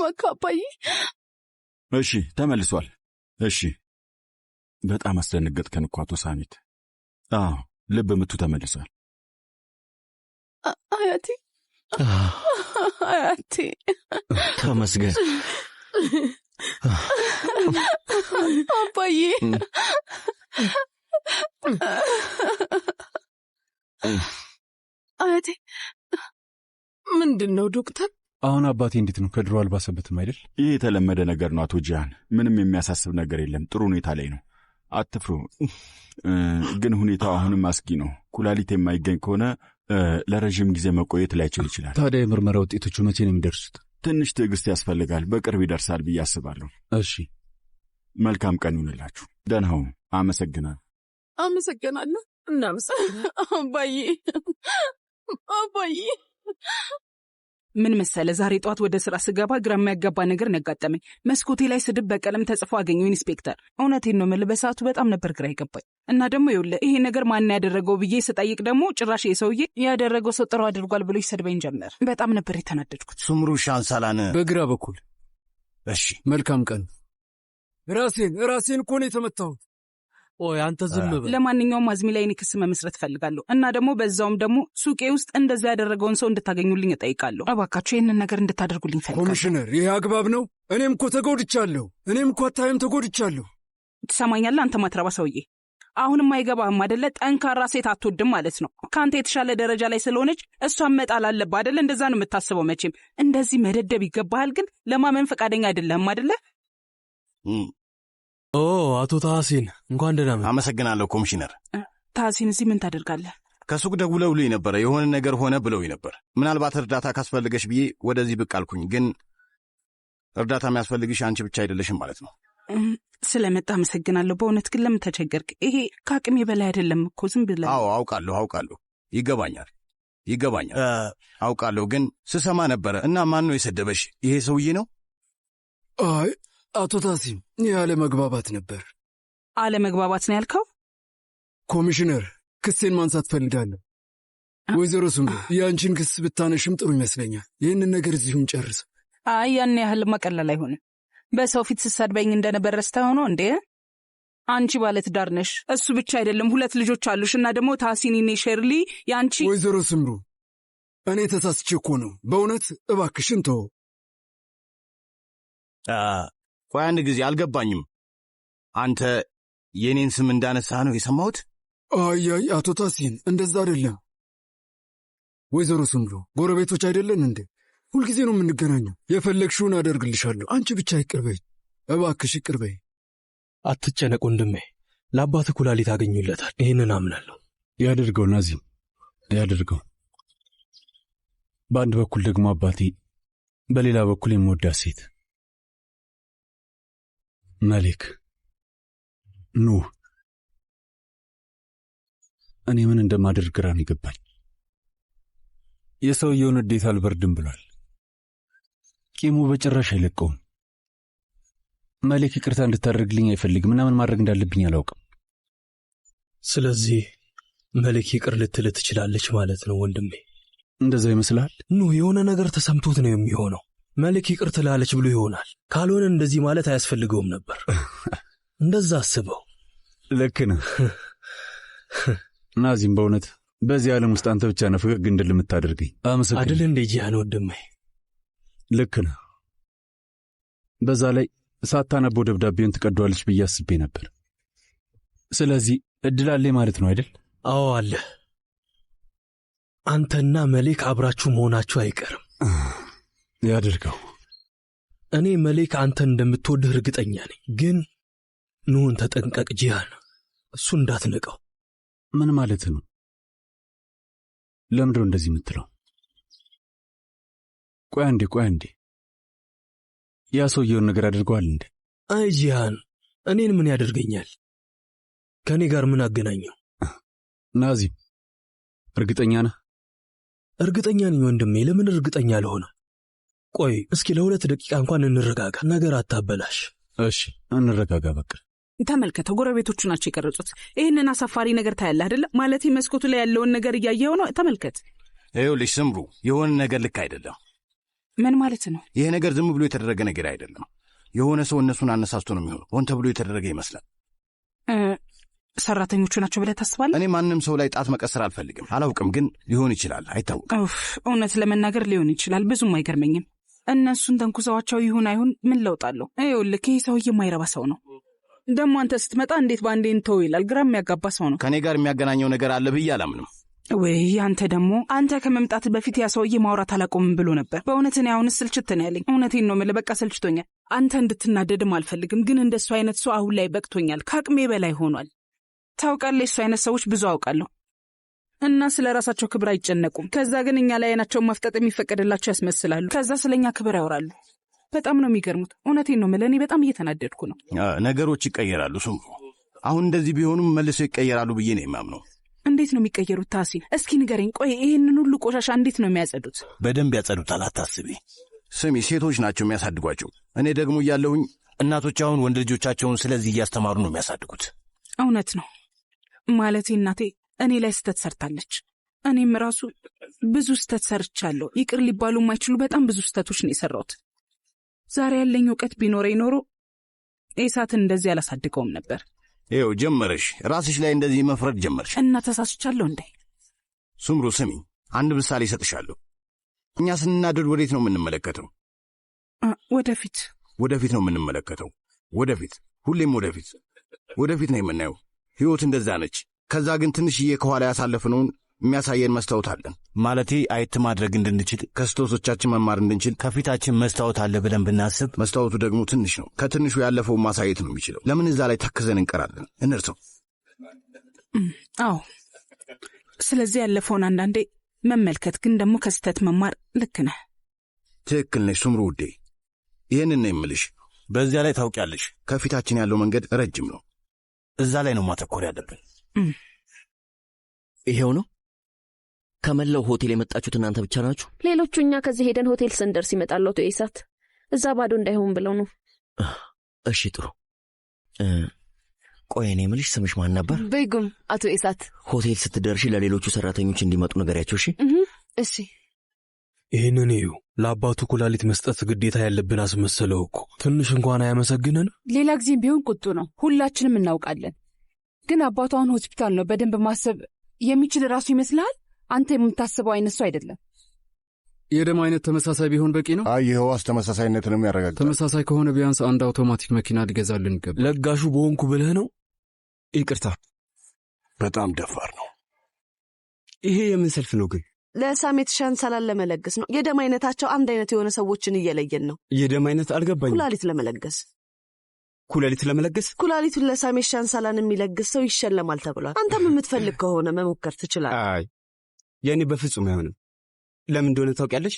መካባይ እሺ ተመልሷል። እሺ በጣም አስደነገጥከን እኮ አቶ ሳሚት። ልብ ምቱ ተመልሷል። አያቴ ተመስገን አባዬ። አያቴ ምንድነው ዶክተር? አሁን አባቴ እንዴት ነው? ከድሮ አልባሰበትም አይደል? ይህ የተለመደ ነገር ነው አቶ ጂያን። ምንም የሚያሳስብ ነገር የለም። ጥሩ ሁኔታ ላይ ነው። አትፍሩ። ግን ሁኔታው አሁንም አስጊ ነው። ኩላሊት የማይገኝ ከሆነ ለረጅም ጊዜ መቆየት ላይችል ይችላል። ታዲያ የምርመራ ውጤቶቹ መቼ ነው የሚደርሱት? ትንሽ ትዕግስት ያስፈልጋል። በቅርብ ይደርሳል ብዬ አስባለሁ። እሺ መልካም ቀን ይሁንላችሁ። ደህና ሁኑ። አመሰግናለሁ። አመሰግናለሁ። አባዬ አባዬ። ምን መሰለ፣ ዛሬ ጠዋት ወደ ስራ ስገባ ግራ የሚያጋባ ነገር ነጋጠመኝ። መስኮቴ ላይ ስድብ በቀለም ተጽፎ አገኘው። ኢንስፔክተር፣ እውነቴን ነው የምልህ፣ በሰዓቱ በጣም ነበር ግራ ይገባኝ። እና ደግሞ ይኸውልህ ይሄ ነገር ማን ያደረገው ብዬ ስጠይቅ ደግሞ ጭራሽ የሰውዬ ያደረገው ሰው ጥሩ አድርጓል ብሎ ይሰድበኝ ጀመር። በጣም ነበር የተናደድኩት። ሱምሩ ሻንሳላን በግራ በኩል። እሺ መልካም ቀን። ራሴን እኮ ነው የተመታሁት። ኦይ አንተ ዝም በል። ለማንኛውም አዝሚ ላይ እኔ ክስ መመስረት ፈልጋለሁ እና ደግሞ በዛውም ደግሞ ሱቄ ውስጥ እንደዛ ያደረገውን ሰው እንድታገኙልኝ እጠይቃለሁ። እባካችሁ ይህንን ነገር እንድታደርጉልኝ ፈልጋለሁ። ኮሚሽነር፣ ይሄ አግባብ ነው? እኔም እኮ ተጎድቻለሁ። ተጎድቻለሁ። ትሰማኛለህ አንተ ማትረባ ሰውዬ? አሁንም አይገባህም አደለ? ጠንካራ ሴት አትወድም ማለት ነው። ከአንተ የተሻለ ደረጃ ላይ ስለሆነች እሷን መጣል አለብህ አደለ? እንደዛ ነው የምታስበው መቼም። እንደዚህ መደደብ ይገባሃል፣ ግን ለማመን ፈቃደኛ አይደለህም አደለ? አቶ ታሲን እንኳን ደህና መጣህ። አመሰግናለሁ ኮሚሽነር። ታሲን እዚህ ምን ታደርጋለህ? ከሱቅ ደውለውልኝ ነበር። የሆነ ነገር ሆነ ብለውኝ ነበር። ምናልባት እርዳታ ካስፈልገሽ ብዬ ወደዚህ ብቅ አልኩኝ። ግን እርዳታ የሚያስፈልግሽ አንቺ ብቻ አይደለሽም ማለት ነው። ስለመጣ አመሰግናለሁ። በእውነት ግን ለምን ተቸገርክ? ይሄ ከአቅሜ በላይ አይደለም እኮ ዝም ብለህ። አውቃለሁ። ይገባኛል አውቃለሁ። ግን ስሰማ ነበረ እና ማን ነው የሰደበሽ? ይሄ ሰውዬ ነው? አይ አቶ ታሲም፣ ይህ አለመግባባት ነበር። አለመግባባት ነው ያልከው? ኮሚሽነር፣ ክሴን ማንሳት ፈልጋለሁ። ወይዘሮ ሱምሩ፣ የአንቺን ክስ ብታነሽም ጥሩ ይመስለኛል። ይህንን ነገር እዚሁን ጨርስ። አይ ያን ያህል መቀለል አይሆንም። በሰው ፊት ስሰድበኝ እንደነበር ረስተኸው ነው እንዴ? አንቺ ባለትዳር ነሽ፣ እሱ ብቻ አይደለም 2 ልጆች አሉሽ። እና ደግሞ ታሲኒኔ ሼርሊ ያንቺ። ወይዘሮ ሱምሩ፣ እኔ ተሳስቼ እኮ ነው። በእውነት እባክሽን ተው። ቆይ አንድ ጊዜ አልገባኝም። አንተ የኔን ስም እንዳነሳ ነው የሰማሁት? አይ አቶ ታሲን፣ እንደዛ አይደለም። ወይዘሮ ሱምሩ፣ ጎረቤቶች አይደለን እንዴ? ሁልጊዜ ነው የምንገናኘው። የፈለግሽውን አደርግልሻለሁ። አንቺ ብቻ ይቅርበይ፣ እባክሽ ይቅርበይ። አትጨነቅ ወንድሜ፣ ለአባት ኩላሊት አገኙለታል። ይህንን አምናለሁ። ያደርገው ናዚም፣ ያደርገው። በአንድ በኩል ደግሞ አባቴ፣ በሌላ በኩል የምወዳት ሴት መሌክ ኑ። እኔ ምን እንደማደርግ ግራ ነው የገባኝ። የሰውየውን ንዴት አልበርድም ብሏል። ቂሙ በጭራሽ አይለቀውም። መሌክ ይቅርታ እንድታደርግልኝ አይፈልግም እና ምን ማድረግ እንዳለብኝ አላውቅም። ስለዚህ መሌክ ይቅር ልትል ትችላለች ማለት ነው ወንድሜ? እንደዛ ይመስላል? ኑ የሆነ ነገር ተሰምቶት ነው የሚሆነው። መሌክ ይቅር ትላለች ብሎ ይሆናል። ካልሆነ እንደዚህ ማለት አያስፈልገውም ነበር። እንደዛ አስበው። ልክ ነህ ናዚም። በእውነት በዚህ ዓለም ውስጥ አንተ ብቻ ነህ ፈገግ እንድል የምታደርገኝ። አመሰግናለሁ። አይደል እንደ ጂያን ወንድሜ? ልክ ነህ። በዛ ላይ ሳታነበው ደብዳቤውን ትቀዷለች ብዬ አስቤ ነበር። ስለዚህ እድል አለ ማለት ነው አይደል? አዎ አለ። አንተና መሌክ አብራችሁ መሆናችሁ አይቀርም። ያድርገው። እኔ መሌክ አንተን እንደምትወድህ እርግጠኛ ነኝ። ግን ኑን ተጠንቀቅ ጂያን፣ እሱ እንዳትነቀው። ምን ማለት ነው? ለምንድነው እንደዚህ የምትለው? ቆይ አንዴ ያ ሰውየውን ነገር አድርገዋል እንዴ? አይ ጂያን፣ እኔን ምን ያደርገኛል? ከእኔ ጋር ምን አገናኘው? ናዚም፣ እርግጠኛ ነህ? እርግጠኛ ነኝ ወንድሜ። ለምን እርግጠኛ አልሆነም? ቆይ እስኪ ለ2 ደቂቃ እንኳን እንረጋጋ። ነገር አታበላሽ። እሺ እንረጋጋ በቃ። ተመልከተው፣ ጎረቤቶቹ ናቸው የቀረጹት። ይህንን አሳፋሪ ነገር ታያለህ አይደለ? ማለት መስኮቱ ላይ ያለውን ነገር እያየኸው ነው። ተመልከት። ይኸውልሽ ስምሩ፣ የሆነ ነገር ልክ አይደለም። ምን ማለት ነው? ይሄ ነገር ዝም ብሎ የተደረገ ነገር አይደለም። የሆነ ሰው እነሱን አነሳስቶ ነው የሚሆነው። ሆን ተብሎ የተደረገ ይመስላል። ሰራተኞቹ ናቸው ብለህ ታስባለህ? እኔ ማንም ሰው ላይ ጣት መቀሰር አልፈልግም። አላውቅም፣ ግን ሊሆን ይችላል፣ አይታወቅም። እውነት ለመናገር ሊሆን ይችላል። ብዙም አይገርመኝም። እነሱን ተንኩሰዋቸው ይሁን አይሁን ምን ለውጣለሁ? ይኸውልህ ይህ ሰውዬ የማይረባ ሰው ነው። ደግሞ አንተ ስትመጣ እንዴት በአንዴ እንተው ይላል። ግራ የሚያጋባ ሰው ነው። ከእኔ ጋር የሚያገናኘው ነገር አለ ብዬ አላምንም። ወይ አንተ ደግሞ አንተ ከመምጣት በፊት ያ ሰውዬ ማውራት አላቆምም ብሎ ነበር። በእውነት እኔ አሁንስ ስልችት ነው ያለኝ። እውነቴን ነው የምልህ፣ በቃ ሰልችቶኛል። አንተ እንድትናደድም አልፈልግም፣ ግን እንደሱ አይነት ሰው አሁን ላይ በቅቶኛል። ከአቅሜ በላይ ሆኗል። ታውቃለህ፣ እሱ አይነት ሰዎች ብዙ አውቃለሁ እና ስለ ራሳቸው ክብር አይጨነቁም። ከዛ ግን እኛ ላይ አይናቸውን ማፍጠጥ የሚፈቀድላቸው ያስመስላሉ። ከዛ ስለኛ ክብር ያወራሉ። በጣም ነው የሚገርሙት። እውነቴን ነው የምልህ፣ እኔ በጣም እየተናደድኩ ነው። ነገሮች ይቀየራሉ ሱምሩ። አሁን እንደዚህ ቢሆኑም መልሰው ይቀየራሉ ብዬ ነው የማምነው። እንዴት ነው የሚቀየሩት ታሲን? እስኪ ንገረኝ። ቆይ ይህንን ሁሉ ቆሻሻ እንዴት ነው የሚያጸዱት? በደንብ ያጸዱታል፣ አታስቢ። ስሚ፣ ሴቶች ናቸው የሚያሳድጓቸው። እኔ ደግሞ እያለሁኝ እናቶች አሁን ወንድ ልጆቻቸውን ስለዚህ እያስተማሩ ነው የሚያሳድጉት። እውነት ነው ማለቴ እናቴ እኔ ላይ ስተት ሰርታለች። እኔም ራሱ ብዙ ስተት ሰርቻለሁ። ይቅር ሊባሉ የማይችሉ በጣም ብዙ ስተቶች ነው የሰራሁት። ዛሬ ያለኝ እውቀት ቢኖረኝ ኖሮ ኢሳትን እንደዚህ አላሳድገውም ነበር። ይኸው ጀመረሽ፣ ራስሽ ላይ እንደዚህ መፍረድ ጀመርሽ። እና ተሳስቻለሁ እንዴ? ሱምሩ ስሚ፣ አንድ ምሳሌ ይሰጥሻለሁ። እኛ ስንናደድ ወዴት ነው የምንመለከተው? ወደፊት። ወደፊት ነው የምንመለከተው። ወደፊት፣ ሁሌም ወደፊት፣ ወደፊት ነው የምናየው። ሕይወት እንደዛ ነች። ከዛ ግን ትንሽዬ ከኋላ ያሳለፍነውን የሚያሳየን መስታወት አለን። ማለቴ አየት ማድረግ እንድንችል፣ ከስህተቶቻችን መማር እንድንችል ከፊታችን መስታወት አለ ብለን ብናስብ፣ መስታወቱ ደግሞ ትንሽ ነው። ከትንሹ ያለፈውን ማሳየት ነው የሚችለው። ለምን እዛ ላይ ተክዘን እንቀራለን? እንርሰው። አዎ፣ ስለዚህ ያለፈውን አንዳንዴ መመልከት፣ ግን ደግሞ ከስህተት መማር። ልክ ነህ። ትክክል ነሽ ሱምሩ ውዴ። ይህንን ነው የምልሽ። በዚያ ላይ ታውቂያለሽ፣ ከፊታችን ያለው መንገድ ረጅም ነው። እዛ ላይ ነው ማተኮር ያለብን። ይሄው ነው። ከመላው ሆቴል የመጣችሁት እናንተ ብቻ ናችሁ? ሌሎቹ እኛ ከዚህ ሄደን ሆቴል ስንደርስ ይመጣሉ። አቶ ኢሳት እዛ ባዶ እንዳይሆን ብለው ነው። እሺ ጥሩ። ቆይ እኔ የምልሽ ስምሽ ማን ነበር? ቤጉም። አቶ ኢሳት ሆቴል ስትደርሺ ለሌሎቹ ሰራተኞች እንዲመጡ ንገሪያቸው። እሺ እሺ። ይህንን እዩ። ለአባቱ ኩላሊት መስጠት ግዴታ ያለብን አስመሰለው እኮ። ትንሽ እንኳን አያመሰግነን? ሌላ ጊዜም ቢሆን ቁጡ ነው፣ ሁላችንም እናውቃለን። ግን አባቱ አሁን ሆስፒታል ነው። በደንብ ማሰብ የሚችል ራሱ ይመስልሃል? አንተ የምታስበው አይነት ሰው አይደለም። የደም አይነት ተመሳሳይ ቢሆን በቂ ነው። ይኸዋስ ተመሳሳይነትንም ያረጋግጣል። ተመሳሳይ ከሆነ ቢያንስ አንድ አውቶማቲክ መኪና ሊገዛልን ይገባል። ለጋሹ በሆንኩ ብለህ ነው? ይቅርታ፣ በጣም ደፋር ነው። ይሄ የምን ሰልፍ ነው ግን? ለሳሜት ሻንሳላን ለመለገስ ነው። የደም አይነታቸው አንድ አይነት የሆነ ሰዎችን እየለየን ነው። የደም አይነት አልገባኝም። ኩላሊት ለመለገስ። ኩላሊት ለመለገስ? ኩላሊቱን ለሳሜት ሻንሳላን የሚለግስ ሰው ይሸለማል ተብሏል። አንተም የምትፈልግ ከሆነ መሞከር ትችላለህ። አይ የእኔ በፍጹም አይሆንም። ለምን እንደሆነ ታውቂያለሽ?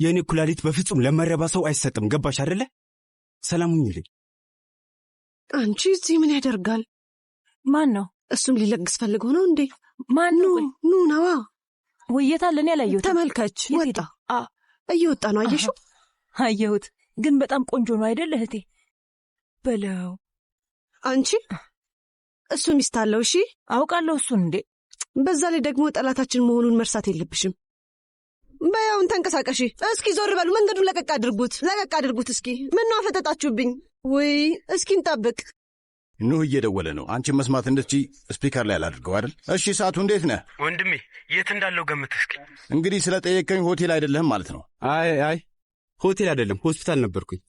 የእኔ ኩላሊት በፍጹም ለመረባ ሰው አይሰጥም። ገባሽ አይደለ? ሰላሙኝ ይልኝ። አንቺ እዚህ ምን ያደርጋል? ማን ነው? እሱም ሊለግስ ፈልጎ ነው እንዴ? ማን ነው? ኑ ነዋ። ወየታል? እኔ አላየሁት። ተመልከች፣ ወጣ። እየወጣ ነው። አየሽው? አየሁት። ግን በጣም ቆንጆ ነው አይደል እህቴ? በለው አንቺ። እሱ ሚስት አለው። እሺ አውቃለሁ እሱን። እንዴ በዛ ላይ ደግሞ ጠላታችን መሆኑን መርሳት የለብሽም። በያውን ተንቀሳቀሺ። እስኪ ዞር በሉ። መንገዱን ለቀቅ አድርጉት፣ ለቀቅ አድርጉት። እስኪ ምነው አፈጠጣችሁብኝ? ወይ እስኪ እንጠብቅ። ኑህ እየደወለ ነው። አንቺን መስማት እንድትችይ ስፒከር ላይ አላድርገው አይደል? እሺ ሰዓቱ እንዴት ነህ ወንድሜ? የት እንዳለው ገምት እስኪ። እንግዲህ ስለ ጠየቀኝ ሆቴል አይደለህም ማለት ነው? አይ ሆቴል አይደለም፣ ሆስፒታል ነበርኩኝ።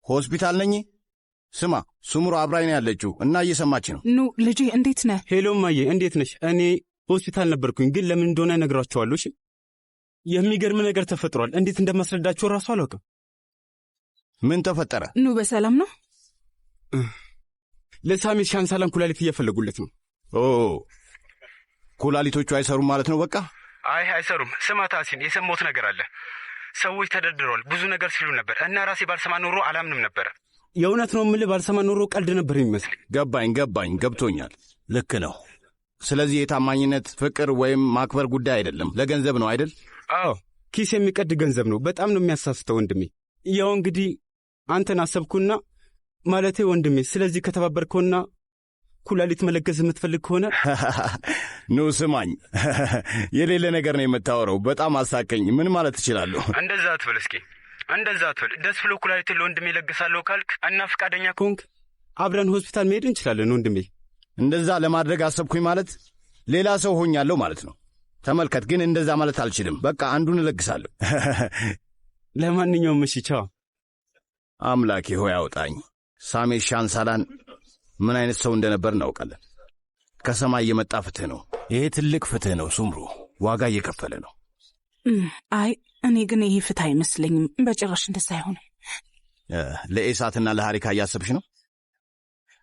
ሆስፒታል ነኝ? ስማ፣ ሱምሩ አብራኝ ያለችው እና እየሰማች ነው። ኑ ልጄ፣ እንዴት ነህ? ሄሎ ማዬ፣ እንዴት ነሽ? እኔ ሆስፒታል ነበርኩኝ፣ ግን ለምን እንደሆነ እነግራችኋለሁ። እሺ፣ የሚገርም ነገር ተፈጥሯል። እንዴት እንደማስረዳችሁ ራሱ አላውቅም። ምን ተፈጠረ? ኑ በሰላም ነው? ለሳሜት ሻንሳላን ኩላሊት እየፈለጉለት ነው። ኩላሊቶቹ አይሰሩም ማለት ነው? በቃ አይ አይሰሩም። ስማ ታሲን፣ የሰማሁት ነገር አለ። ሰዎች ተደርድረዋል፣ ብዙ ነገር ሲሉ ነበር እና ራሴ ባልሰማ ኖሮ አላምንም ነበረ። የእውነት ነው የምልህ፣ ባልሰማ ኖሮ ቀልድ ነበር የሚመስል። ገባኝ፣ ገብቶኛል። ልክ ነው። ስለዚህ የታማኝነት ፍቅር ወይም ማክበር ጉዳይ አይደለም፣ ለገንዘብ ነው አይደል? አዎ፣ ኪስ የሚቀድ ገንዘብ ነው። በጣም ነው የሚያሳስተው ወንድሜ። ያው እንግዲህ አንተን አሰብኩና ማለቴ ወንድሜ፣ ስለዚህ ከተባበርከውና ኩላሊት መለገስ የምትፈልግ ከሆነ ኑ ስማኝ፣ የሌለ ነገር ነው የምታወራው። በጣም አሳቀኝ። ምን ማለት ትችላለሁ? እንደዛ አትበል እስኪ፣ እንደዛ አትበል። ደስ ብሎ ኩላሊትን ለወንድሜ ለግሳለሁ ካልክ እና ፈቃደኛ ከሆንክ አብረን ሆስፒታል መሄድ እንችላለን ወንድሜ። እንደዛ ለማድረግ አሰብኩኝ ማለት ሌላ ሰው ሆኛለሁ ማለት ነው። ተመልከት፣ ግን እንደዛ ማለት አልችልም። በቃ አንዱን እለግሳለሁ። ለማንኛውም እሺ፣ ቻው። አምላኬ ሆይ አውጣኝ። ሳሜት ሻንሳላን ምን አይነት ሰው እንደነበር እናውቃለን። ከሰማይ የመጣ ፍትህ ነው። ይሄ ትልቅ ፍትህ ነው ሱምሩ፣ ዋጋ እየከፈለ ነው። አይ እኔ ግን ይህ ፍትህ አይመስለኝም። በጭራሽ እንደዛ አይሆንም። ለኤሳትና ለሐሪካ እያሰብሽ ነው?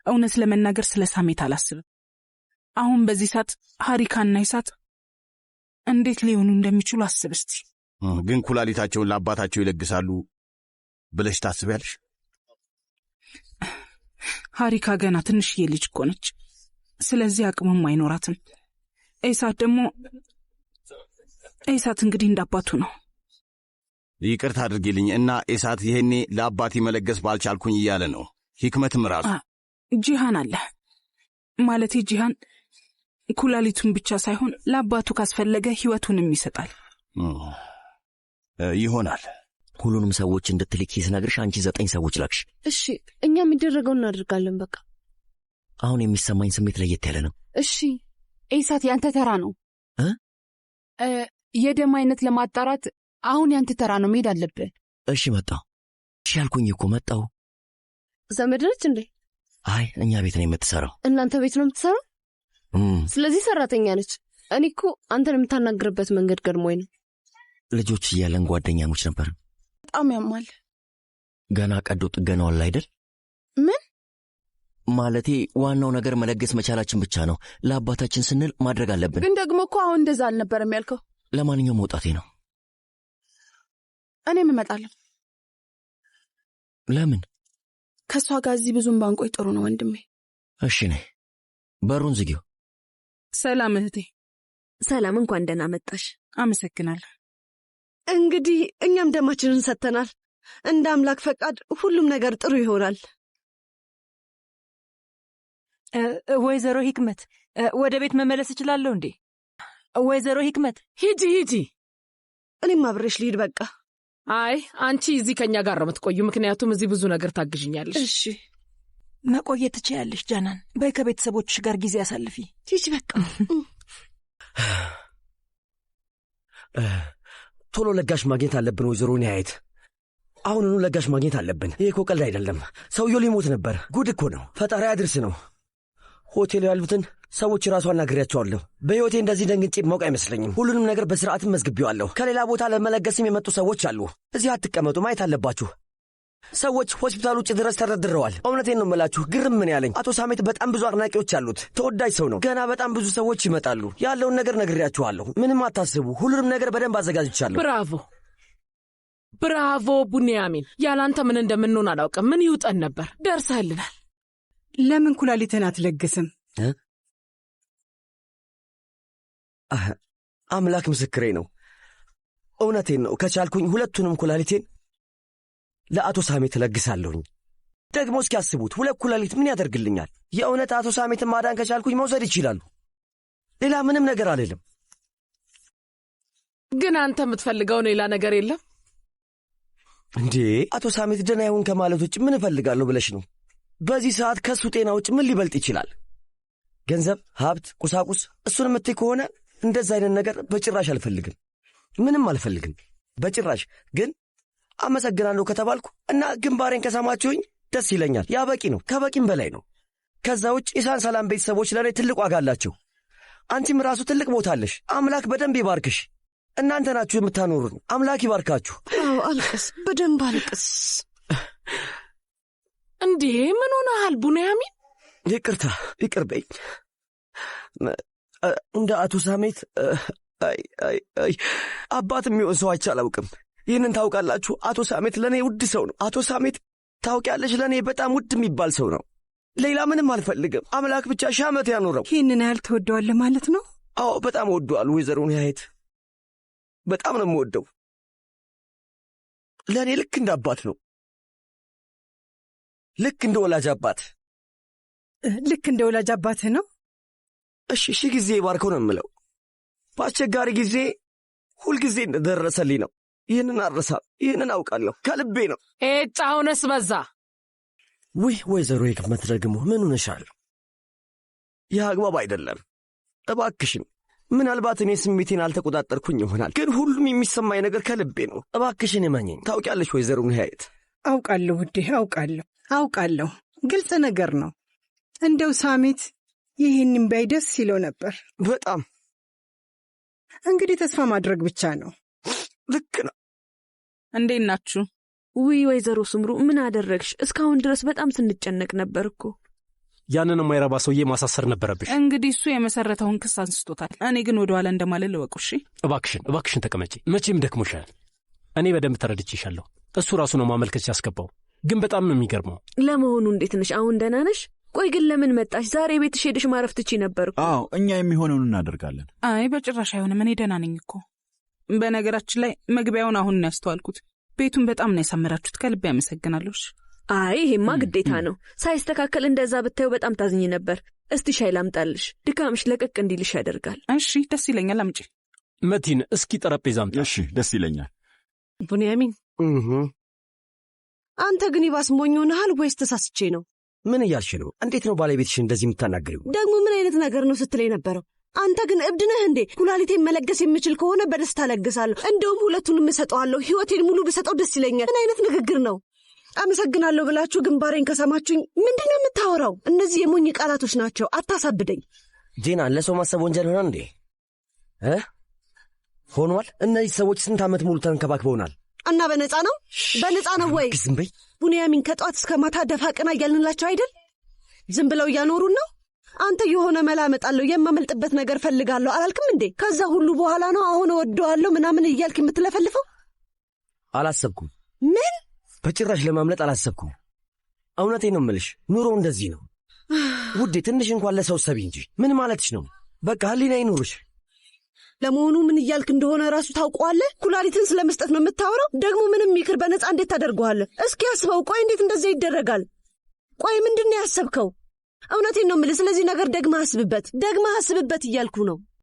እውነት ለመናገር ስለ ሳሜት አላስብም። አሁን በዚህ ሰዓት ሐሪካና ኢሳት እንዴት ሊሆኑ እንደሚችሉ አስብ እስቲ። ግን ኩላሊታቸውን ለአባታቸው ይለግሳሉ ብለሽ ታስቢያለሽ? ሐሪካ ገና ትንሽዬ ልጅ እኮ ነች። ስለዚህ አቅሙም አይኖራትም። ኢሳት እንግዲህ እንዳባቱ ነው። ይቅርታ አድርጌልኝ እና ኢሳት ይሄኔ ለአባቴ መለገስ ባልቻልኩኝ እያለ ነው። ሂክመትም ራሱ ጂሃን አለ ማለቴ ጂሃን ኩላሊቱን ብቻ ሳይሆን ለአባቱ ካስፈለገ ሕይወቱንም ይሰጣል። ይሆናል። ሁሉንም ሰዎች እንድትልኪ ስነግርሽ አንቺ 9 ሰዎች ላክሽ። እሺ፣ እኛ የሚደረገው እናደርጋለን። በቃ አሁን የሚሰማኝ ስሜት ለየት ያለ ነው። እሺ ኢሳት፣ ያንተ ተራ ነው። የደም አይነት ለማጣራት አሁን ያንተ ተራ ነው። መሄድ አለብህ። እሺ መጣሁ። እሺ ያልኩኝ እኮ መጣሁ። ዘመድ ነች እንዴ? አይ እኛ ቤት ነው የምትሰራው። እናንተ ቤት ነው የምትሰራው? ስለዚህ ሰራተኛ ነች። እኔ እኮ አንተን የምታናግርበት መንገድ ገርሞኝ ነው። ልጆች እያለን ጓደኛሞች ነበር። በጣም ያማል። ገና ቀዶ ጥገናው አለ አይደል? ምን ማለቴ ዋናው ነገር መለገስ መቻላችን ብቻ ነው። ለአባታችን ስንል ማድረግ አለብን። ግን ደግሞ እኮ አሁን እንደዛ አልነበረም ያልከው። ለማንኛውም መውጣቴ ነው። እኔም እመጣለሁ። ለምን? ከእሷ ጋር እዚህ ብዙም ባንቆይ ጥሩ ነው ወንድሜ። እሺ ነይ። በሩን ዝጊው። ሰላም እህቴ። ሰላም፣ እንኳን ደህና መጣሽ። አመሰግናለሁ። እንግዲህ እኛም ደማችንን ሰጥተናል። እንደ አምላክ ፈቃድ ሁሉም ነገር ጥሩ ይሆናል። ወይዘሮ ሂክመት ወደ ቤት መመለስ እችላለሁ እንዴ? ወይዘሮ ሂክመት ሂጂ። እኔም አብሬሽ ልሂድ በቃ። አይ አንቺ እዚህ ከኛ ጋር ነው የምትቆዩ፣ ምክንያቱም እዚህ ብዙ ነገር ታግዥኛለሽ። እሺ መቆየት ትችያለሽ ጃናን። በይ ከቤተሰቦችሽ ጋር ጊዜ አሳልፊ። ሂጂ በቃ። ቶሎ ለጋሽ ማግኘት አለብን ወይዘሮ ኒያየት። አሁኑኑ ለጋሽ ማግኘት አለብን። ይህ እኮ ቀልድ አይደለም። ሰውየው ሊሞት ነበር። ጉድ እኮ ነው። ፈጣሪ አድርስ ነው። ሆቴሉ ያሉትን ሰዎች ራሱ አናግሬያቸዋለሁ። በሕይወቴ እንደዚህ ደንግጬ ማውቅ አይመስለኝም። ሁሉንም ነገር በስርዓትም መዝግቤዋለሁ። ከሌላ ቦታ ለመለገስም የመጡ ሰዎች አሉ። እዚህ አትቀመጡ፣ ማየት አለባችሁ። ሰዎች ሆስፒታል ውጭ ድረስ ተደርድረዋል። እውነቴን ነው የምላችሁ። ግርም ምን ያለኝ አቶ ሳሜት በጣም ብዙ አድናቂዎች አሉት። ተወዳጅ ሰው ነው። ገና በጣም ብዙ ሰዎች ይመጣሉ። ያለውን ነገር ነግሬያችኋለሁ። ምንም አታስቡ። ሁሉንም ነገር በደንብ አዘጋጅቻለሁ። ብራቮ ቡንያሚን። ያላንተ ምን እንደምንሆን አላውቅም። ምን ይውጠን ነበር። ደርሰህልናል። ለምን ኩላሊትን አትለግስም? አምላክ ምስክሬ ነው። እውነቴን ነው። ከቻልኩኝ ሁለቱንም ኩላሊቴን ለአቶ ሳሜት እለግሳለሁኝ። ደግሞ እስኪ ያስቡት፣ 2 ኩላሊት ምን ያደርግልኛል? የእውነት አቶ ሳሜትን ማዳን ከቻልኩኝ መውሰድ ይችላሉ። ሌላ ምንም ነገር አልልም። ግን አንተ የምትፈልገውን ሌላ ነገር የለም እንዴ? አቶ ሳሜት ደህና ይሁን ከማለት ውጭ ምን እፈልጋለሁ ብለሽ ነው? በዚህ ሰዓት ከእሱ ጤና ውጭ ምን ሊበልጥ ይችላል? ገንዘብ፣ ሀብት፣ ቁሳቁስ። እሱን የምትይ ከሆነ እንደዛ አይነት ነገር በጭራሽ አልፈልግም። ምንም አልፈልግም በጭራሽ። ግን አመሰግናለሁ ከተባልኩ እና ግንባሬን ከሳማችሁኝ ደስ ይለኛል። ያ በቂ ነው፣ ከበቂም በላይ ነው። ከዛ ውጭ የሳን ሰላም ቤተሰቦች ለእኔ ትልቅ ዋጋ አላቸው። አንቺም ራሱ ትልቅ ቦታ አለሽ። አምላክ በደንብ ይባርክሽ። እናንተ ናችሁ የምታኖሩን። አምላክ ይባርካችሁ። አዎ አልቅስ፣ በደንብ አልቅስ። እንዴ ምን ሆነሃል ቡንያሚን? ይቅርታ፣ ይቅር በይኝ። እንደ አቶ ሳሜት አባት የሚሆን ሰው አይቼ አላውቅም። ይህንን ታውቃላችሁ። አቶ ሳሜት ለእኔ ውድ ሰው ነው። አቶ ሳሜት ታውቂያለሽ፣ ለእኔ በጣም ውድ የሚባል ሰው ነው። ሌላ ምንም አልፈልግም። አምላክ ብቻ 1000 ዓመት ያኖረው። ይህንን ያህል ትወደዋለህ ማለት ነው? አዎ በጣም ወደዋል ወይዘሮ ኒያየት። በጣም ነው የምወደው። ለእኔ ልክ እንደ አባት ነው፣ ልክ እንደ ወላጅ አባት። ልክ እንደ ወላጅ አባትህ ነው። እሺ ሺህ ጊዜ ባርከው ነው የምለው። በአስቸጋሪ ጊዜ ሁልጊዜ እንደደረሰልኝ ነው። ይህንን አረሳም። ይህንን አውቃለሁ። ከልቤ ነው። ኤጭ አሁንስ በዛ። ውይ ወይዘሮ ሕክመት ደግሞ ምን ሆነሻል? ይህ አግባብ አይደለም። እባክሽን፣ ምናልባት እኔ ስሜቴን አልተቆጣጠርኩኝ ይሆናል፣ ግን ሁሉም የሚሰማኝ ነገር ከልቤ ነው። እባክሽን እመኚኝ። ታውቂያለሽ ወይዘሮ ንሃየት። አውቃለሁ ውዴ፣ አውቃለሁ። ግልጽ ነገር ነው። እንደው ሳሚት ይህንም ባይ ደስ ይለው ነበር በጣም። እንግዲህ ተስፋ ማድረግ ብቻ ነው። ልክ ነው። እንዴት ናችሁ? ውይ ወይዘሮ ስምሩ ምን አደረግሽ? እስካሁን ድረስ በጣም ስንጨነቅ ነበር እኮ። ያንን የማይረባ ሰውዬ ማሳሰር ነበረብሽ። እንግዲህ እሱ የመሰረተውን ክስ አንስቶታል። እኔ ግን ወደ ኋላ እንደማልል እወቁ። እሺ እባክሽን ተቀመጪ። መቼም ደክሞሻል። እኔ በደንብ ተረድቼሻለሁ። እሱ ራሱ ነው ማመልከቻ ያስገባው። ግን በጣም ነው የሚገርመው። ለመሆኑ እንዴት ነሽ? አሁን ደህና ነሽ? ቆይ ግን ለምን መጣሽ? ዛሬ ቤትሽ ሄደሽ ማረፍ ትቺ ነበር እኮ። አዎ እኛ የሚሆነውን እናደርጋለን። አይ በጭራሽ አይሆንም። እኔ ደህና ነኝ እኮ። በነገራችን ላይ መግቢያውን አሁን ነው ያስተዋልኩት። ቤቱን በጣም ነው ያሳመራችሁት። ከልቤ ያመሰግናለሁ። አይ ይሄማ ግዴታ ነው። ሳይስተካከል እንደዛ ብታዩ በጣም ታዝኝ ነበር። እስቲ ሻይ ላምጣልሽ። ድካምሽ ለቀቅ እንዲልሽ ያደርጋል። እሺ ደስ ይለኛል። አምጪ። መቲን እስኪ ጠረጴዛ አምጣ። እሺ ደስ ይለኛል። ቡንያሚን አንተ ግን ይባስ ሞኝ ሆነሃል ወይስ ተሳስቼ ነው? ምን እያልሽ ነው? እንዴት ነው ባለቤትሽ እንደዚህ የምታናገሪው? ደግሞ ምን አይነት ነገር ነው ስትለኝ ነበረው? አንተ ግን እብድ ነህ እንዴ? ኩላሊቴን መለገስ የምችል ከሆነ በደስታ ለግሳለሁ። እንደውም ሁለቱንም እሰጠዋለሁ። ሕይወቴን ሙሉ ብሰጠው ደስ ይለኛል። ምን አይነት ንግግር ነው? አመሰግናለሁ ብላችሁ ግንባሬን ከሰማችሁኝ ምንድን ነው የምታወራው? እነዚህ የሞኝ ቃላቶች ናቸው። አታሳብደኝ። ጄና፣ ለሰው ማሰብ ወንጀል ሆኗል እንዴ? ሆኗል። እነዚህ ሰዎች ስንት ዓመት ሙሉ ተንከባክበውናል። እና በነፃ ነው? በነፃ ነው ወይ? ዝም በይ ቡንያሚን። ከጠዋት እስከ ማታ ደፋ ቀና እያልንላቸው አይደል? ዝም ብለው እያኖሩን ነው። አንተ የሆነ መላ እመጣለሁ፣ የማመልጥበት ነገር ፈልጋለሁ አላልክም እንዴ? ከዛ ሁሉ በኋላ ነው አሁን እወደዋለሁ ምናምን እያልክ የምትለፈልፈው? አላሰብኩም። ምን? በጭራሽ ለማምለጥ አላሰብኩም። እውነቴ ነው የምልሽ፣ ኑሮ እንደዚህ ነው ውዴ። ትንሽ እንኳን ለሰው ሰቢ እንጂ። ምን ማለትሽ ነው? በቃ ህሊና ይኑርሽ። ለመሆኑ ምን እያልክ እንደሆነ ራሱ ታውቀዋለህ? ኩላሊትን ስለ መስጠት ነው የምታወራው? ደግሞ ምንም ምክር በነፃ እንዴት ታደርገዋለህ? እስኪ አስበው። ቆይ እንዴት እንደዚያ ይደረጋል? ቆይ ምንድን ነው ያሰብከው? እውነቴን ነው የምልህ። ስለዚህ ነገር ደግመህ አስብበት እያልኩ ነው።